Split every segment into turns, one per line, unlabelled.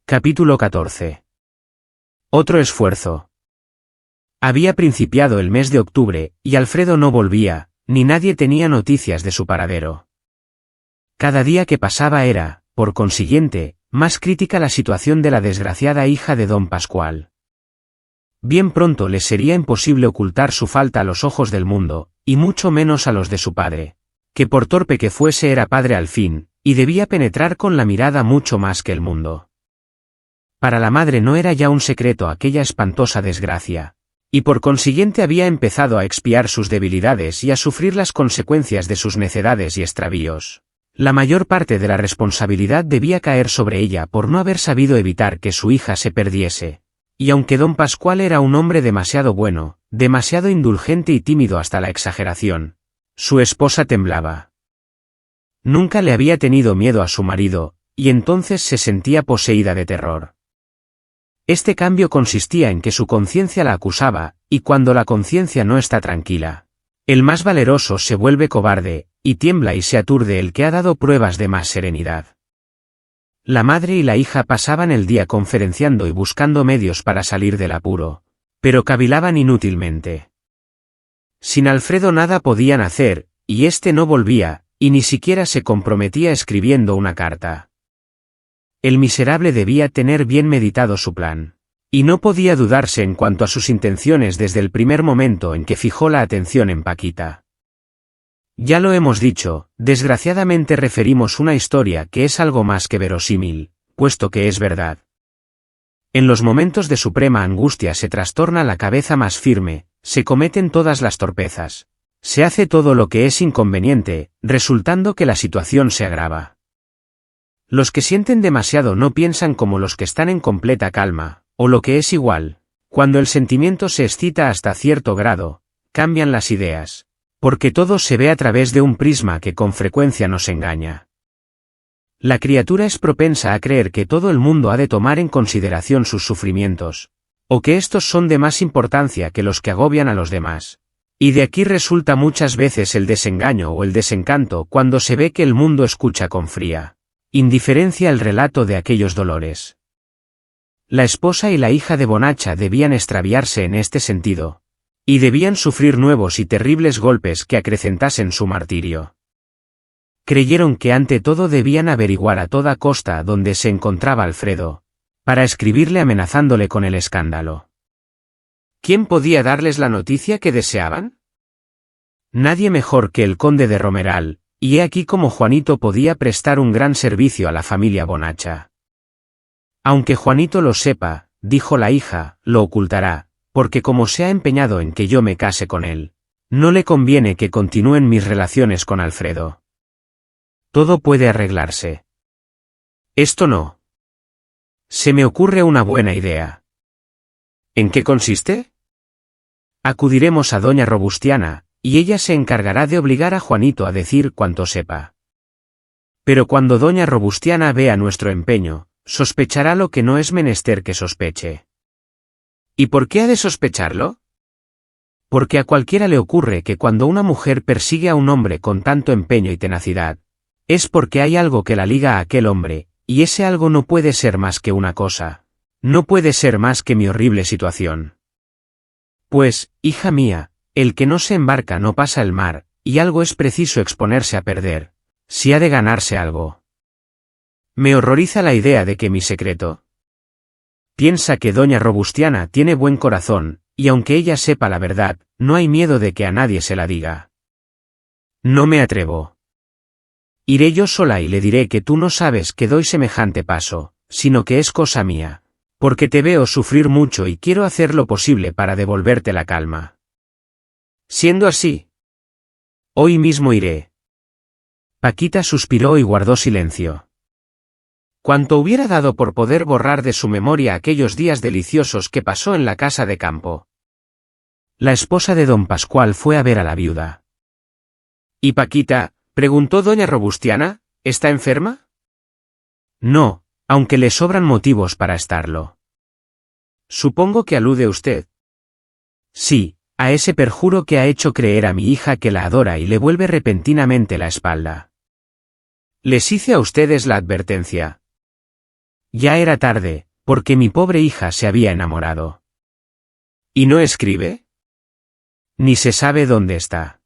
Capítulo 14. Otro esfuerzo. Había principiado el mes de octubre, y Alfredo no volvía, ni nadie tenía noticias de su paradero. Cada día que pasaba era, por consiguiente, más crítica la situación de la desgraciada hija de don Pascual. Bien pronto les sería imposible ocultar su falta a los ojos del mundo, y mucho menos a los de su padre, que por torpe que fuese era padre al fin, y debía penetrar con la mirada mucho más que el mundo. Para la madre no era ya un secreto aquella espantosa desgracia, y por consiguiente había empezado a expiar sus debilidades y a sufrir las consecuencias de sus necedades y extravíos. La mayor parte de la responsabilidad debía caer sobre ella por no haber sabido evitar que su hija se perdiese, y aunque don Pascual era un hombre demasiado bueno, demasiado indulgente y tímido hasta la exageración, su esposa temblaba. Nunca le había tenido miedo a su marido, y entonces se sentía poseída de terror. Este cambio consistía en que su conciencia la acusaba, y cuando la conciencia no está tranquila, el más valeroso se vuelve cobarde, y tiembla y se aturde el que ha dado pruebas de más serenidad. La madre y la hija pasaban el día conferenciando y buscando medios para salir del apuro, pero cavilaban inútilmente. Sin Alfredo nada podían hacer, y éste no volvía, y ni siquiera se comprometía escribiendo una carta. El miserable debía tener bien meditado su plan, y no podía dudarse en cuanto a sus intenciones desde el primer momento en que fijó la atención en Paquita. Ya lo hemos dicho, desgraciadamente referimos una historia que es algo más que verosímil, puesto que es verdad. En los momentos de suprema angustia se trastorna la cabeza más firme, se cometen todas las torpezas, se hace todo lo que es inconveniente, resultando que la situación se agrava. Los que sienten demasiado no piensan como los que están en completa calma, o lo que es igual, cuando el sentimiento se excita hasta cierto grado, cambian las ideas, porque todo se ve a través de un prisma que con frecuencia nos engaña. La criatura es propensa a creer que todo el mundo ha de tomar en consideración sus sufrimientos, o que estos son de más importancia que los que agobian a los demás, y de aquí resulta muchas veces el desengaño o el desencanto cuando se ve que el mundo escucha con fría indiferencia el relato de aquellos dolores. La esposa y la hija de Bonacha debían extraviarse en este sentido, y debían sufrir nuevos y terribles golpes que acrecentasen su martirio. Creyeron que ante todo debían averiguar a toda costa dónde se encontraba Alfredo, para escribirle amenazándole con el escándalo. ¿Quién podía darles la noticia que deseaban? Nadie mejor que el conde de Romeral, y he aquí cómo Juanito podía prestar un gran servicio a la familia Bonacha. Aunque Juanito lo sepa, dijo la hija, lo ocultará, porque como se ha empeñado en que yo me case con él, no le conviene que continúen mis relaciones con Alfredo. Todo puede arreglarse. Esto no. Se me ocurre una buena idea. ¿En qué consiste? Acudiremos a doña Robustiana, y ella se encargará de obligar a Juanito a decir cuanto sepa. Pero cuando doña Robustiana vea nuestro empeño, sospechará lo que no es menester que sospeche. ¿Y por qué ha de sospecharlo? Porque a cualquiera le ocurre que cuando una mujer persigue a un hombre con tanto empeño y tenacidad, es porque hay algo que la liga a aquel hombre, y ese algo no puede ser más que una cosa, no puede ser más que mi horrible situación. Pues, hija mía, el que no se embarca no pasa el mar, y algo es preciso exponerse a perder, si ha de ganarse algo. Me horroriza la idea de que mi secreto. Piensa que doña Robustiana tiene buen corazón, y aunque ella sepa la verdad, no hay miedo de que a nadie se la diga. No me atrevo. Iré yo sola y le diré que tú no sabes que doy semejante paso, sino que es cosa mía, porque te veo sufrir mucho y quiero hacer lo posible para devolverte la calma. Siendo así, hoy mismo iré. Paquita suspiró y guardó silencio. Cuanto hubiera dado por poder borrar de su memoria aquellos días deliciosos que pasó en la casa de campo. La esposa de don Pascual fue a ver a la viuda. ¿Y Paquita? Preguntó doña Robustiana, ¿está enferma? No, aunque le sobran motivos para estarlo. Supongo que alude usted. Sí. A ese perjuro que ha hecho creer a mi hija que la adora y le vuelve repentinamente la espalda. Les hice a ustedes la advertencia. Ya era tarde, porque mi pobre hija se había enamorado. ¿Y no escribe? Ni se sabe dónde está.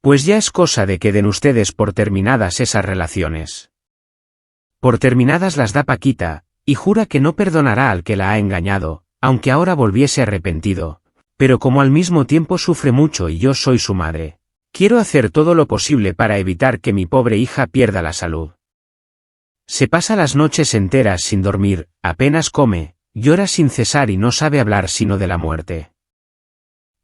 Pues ya es cosa de que den ustedes por terminadas esas relaciones. Por terminadas las da Paquita, y jura que no perdonará al que la ha engañado, aunque ahora volviese arrepentido, pero como al mismo tiempo sufre mucho y yo soy su madre, quiero hacer todo lo posible para evitar que mi pobre hija pierda la salud. Se pasa las noches enteras sin dormir, apenas come, llora sin cesar y no sabe hablar sino de la muerte.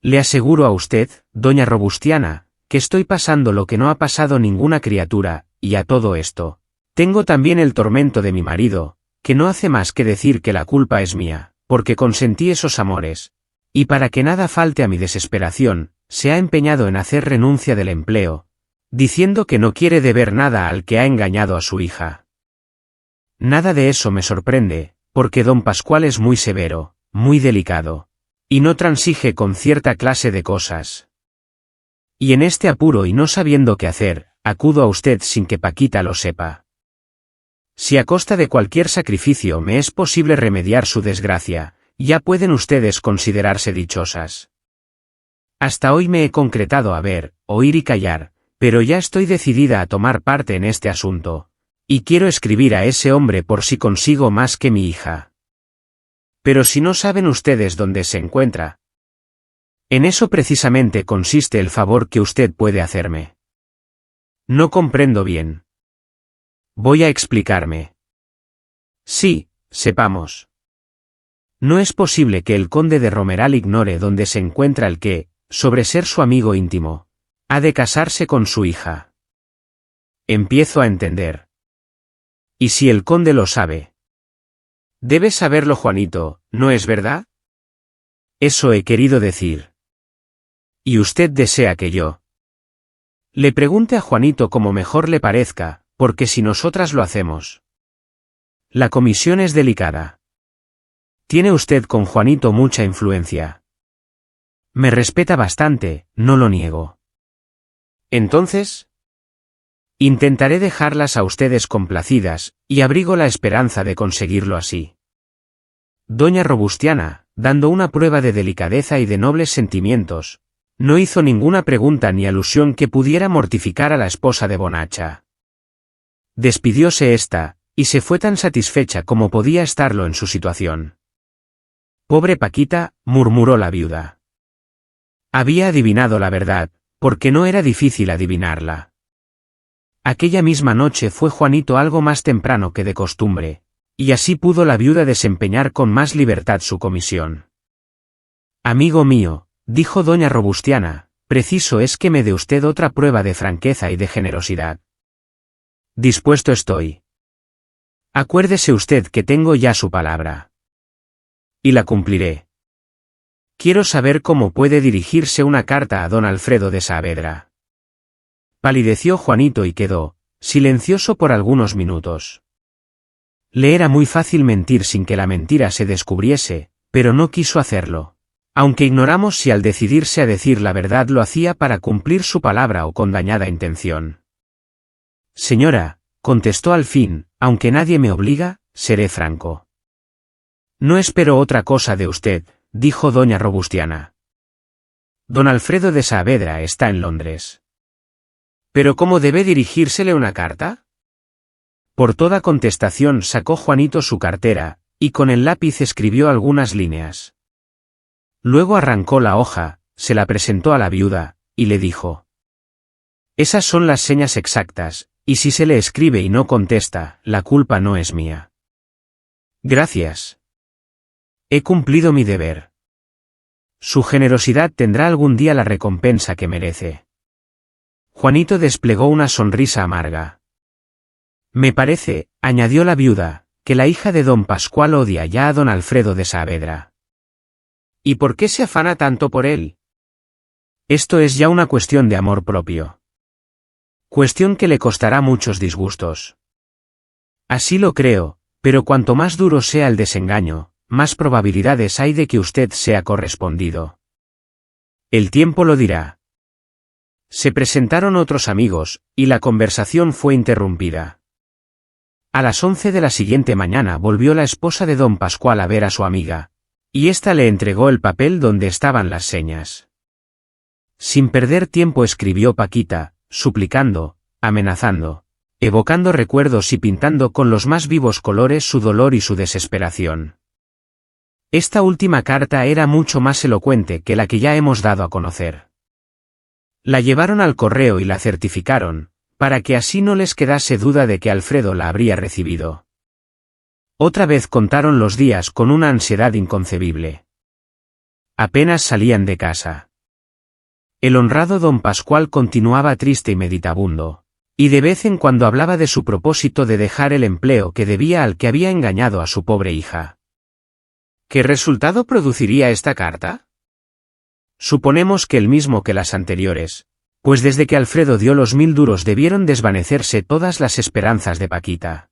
Le aseguro a usted, doña Robustiana, que estoy pasando lo que no ha pasado ninguna criatura, y a todo esto, tengo también el tormento de mi marido, que no hace más que decir que la culpa es mía, porque consentí esos amores, y para que nada falte a mi desesperación, se ha empeñado en hacer renuncia del empleo, diciendo que no quiere deber nada al que ha engañado a su hija. Nada de eso me sorprende, porque don Pascual es muy severo, muy delicado, y no transige con cierta clase de cosas. Y en este apuro y no sabiendo qué hacer, acudo a usted sin que Paquita lo sepa. Si a costa de cualquier sacrificio me es posible remediar su desgracia, ya pueden ustedes considerarse dichosas. Hasta hoy me he concretado a ver, oír y callar, pero ya estoy decidida a tomar parte en este asunto, y quiero escribir a ese hombre por si consigo más que mi hija. Pero si no saben ustedes dónde se encuentra. En eso precisamente consiste el favor que usted puede hacerme. No comprendo bien. Voy a explicarme. Sí, sepamos. No es posible que el conde de Romeral ignore dónde se encuentra el que, sobre ser su amigo íntimo, ha de casarse con su hija. Empiezo a entender. ¿Y si el conde lo sabe? Debe saberlo Juanito, ¿no es verdad? Eso he querido decir. ¿Y usted desea que yo le pregunte a Juanito como mejor le parezca, porque si nosotras lo hacemos? La comisión es delicada. Tiene usted con Juanito mucha influencia. Me respeta bastante, no lo niego. Entonces, intentaré dejarlas a ustedes complacidas, y abrigo la esperanza de conseguirlo así. Doña Robustiana, dando una prueba de delicadeza y de nobles sentimientos, no hizo ninguna pregunta ni alusión que pudiera mortificar a la esposa de Bonacha. Despidióse ésta, y se fue tan satisfecha como podía estarlo en su situación. Pobre Paquita, murmuró la viuda. Había adivinado la verdad, porque no era difícil adivinarla. Aquella misma noche fue Juanito algo más temprano que de costumbre, y así pudo la viuda desempeñar con más libertad su comisión. Amigo mío, dijo doña Robustiana, preciso es que me dé usted otra prueba de franqueza y de generosidad. Dispuesto estoy. Acuérdese usted que tengo ya su palabra. Y la cumpliré. Quiero saber cómo puede dirigirse una carta a don Alfredo de Saavedra. Palideció Juanito y quedó, silencioso por algunos minutos. Le era muy fácil mentir sin que la mentira se descubriese, pero no quiso hacerlo, aunque ignoramos si al decidirse a decir la verdad lo hacía para cumplir su palabra o con dañada intención. Señora, contestó al fin, aunque nadie me obliga, seré franco. No espero otra cosa de usted, dijo doña Robustiana. Don Alfredo de Saavedra está en Londres. ¿Pero cómo debe dirigírsele una carta? Por toda contestación sacó Juanito su cartera, y con el lápiz escribió algunas líneas. Luego arrancó la hoja, se la presentó a la viuda, y le dijo: Esas son las señas exactas, y si se le escribe y no contesta, la culpa no es mía. Gracias. He cumplido mi deber. Su generosidad tendrá algún día la recompensa que merece. Juanito desplegó una sonrisa amarga. Me parece, añadió la viuda, que la hija de don Pascual odia ya a don Alfredo de Saavedra. ¿Y por qué se afana tanto por él? Esto es ya una cuestión de amor propio. Cuestión que le costará muchos disgustos. Así lo creo, pero cuanto más duro sea el desengaño, más probabilidades hay de que usted sea correspondido. El tiempo lo dirá. Se presentaron otros amigos, y la conversación fue interrumpida. A las 11 de la siguiente mañana volvió la esposa de don Pascual a ver a su amiga, y ésta le entregó el papel donde estaban las señas. Sin perder tiempo escribió Paquita, suplicando, amenazando, evocando recuerdos y pintando con los más vivos colores su dolor y su desesperación. Esta última carta era mucho más elocuente que la que ya hemos dado a conocer. La llevaron al correo y la certificaron, para que así no les quedase duda de que Alfredo la habría recibido. Otra vez contaron los días con una ansiedad inconcebible. Apenas salían de casa. El honrado don Pascual continuaba triste y meditabundo, y de vez en cuando hablaba de su propósito de dejar el empleo que debía al que había engañado a su pobre hija. ¿Qué resultado produciría esta carta? Suponemos que el mismo que las anteriores, pues desde que Alfredo dio los 1000 duros debieron desvanecerse todas las esperanzas de Paquita.